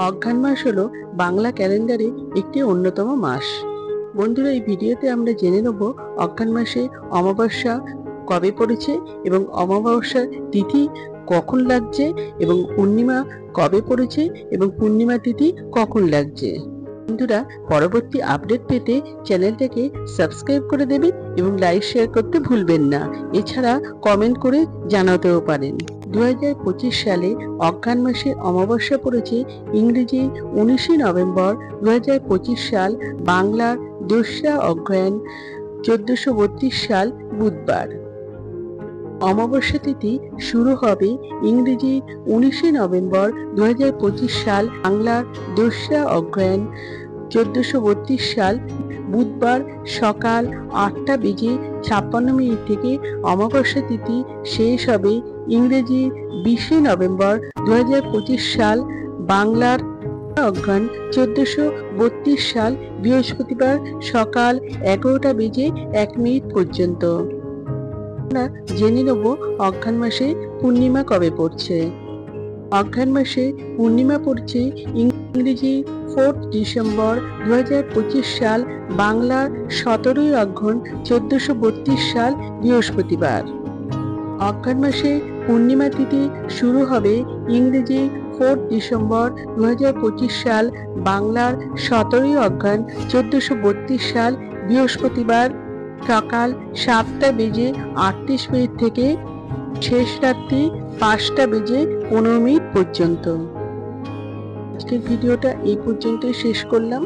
অঘ্রান মাস হলো বাংলা ক্যালেন্ডারে একটি অন্যতম মাস। বন্ধুরা, এই ভিডিওতে আমরা জেনে নেব অঘ্রান মাসে অমাবস্যা কবে পড়েছে এবং অমাবস্যার তিথি কখন লাগছে এবং পূর্ণিমা কবে পড়েছে এবং পূর্ণিমা তিথি কখন লাগছে। বন্ধুরা, পরবর্তী আপডেট পেতে চ্যানেলটাকে সাবস্ক্রাইব করে দেবেন এবং লাইক শেয়ার করতে ভুলবেন না। এছাড়া কমেন্ট করে জানাতেও পারেন। 2025 সালে অঘ্রান মাসে অমাবস্যা পড়েছে ইংরেজি 19 নভেম্বর 2025 সাল, বাংলার 2রা অগ্রহায়ণ 1432 সাল বুধবার। অমাবস্যা তিথি শুরু হবে ইংরেজি 19 নভেম্বর 2025 সাল, বাংলার 2রা অগ্রহায়ণ 1432 সাল বুধবার সকাল 8:56 থেকে। অমাবস্যা তিথি শেষ হবে ইংরেজি 20 নভেম্বর 2025 সাল, বাংলার অগ্রহায়ণ 1432 সাল বৃহস্পতিবার সকাল 11:01 পর্যন্ত। আমরা জেনে নেব অঘ্রান মাসে পূর্ণিমা কবে পড়ছে। অঘ্রান মাসে পূর্ণিমা পড়ছে ইংরেজি 4 ডিসেম্বর 2025 সাল, বাংলার 17 অগ্রহায়ণ 1432 সাল বৃহস্পতিবার। অঘ্রান মাসে পূর্ণিমা তিথি শুরু হবে ইংরেজি 4 ডিসেম্বর 2025 সাল, বাংলার 17 অগ্রহায়ণ 1432 সাল বৃহস্পতিবার সকাল 7:38 থেকে শেষ রাত্রি 5:15 পর্যন্ত। আজকের ভিডিওটা এই পর্যন্তই শেষ করলাম।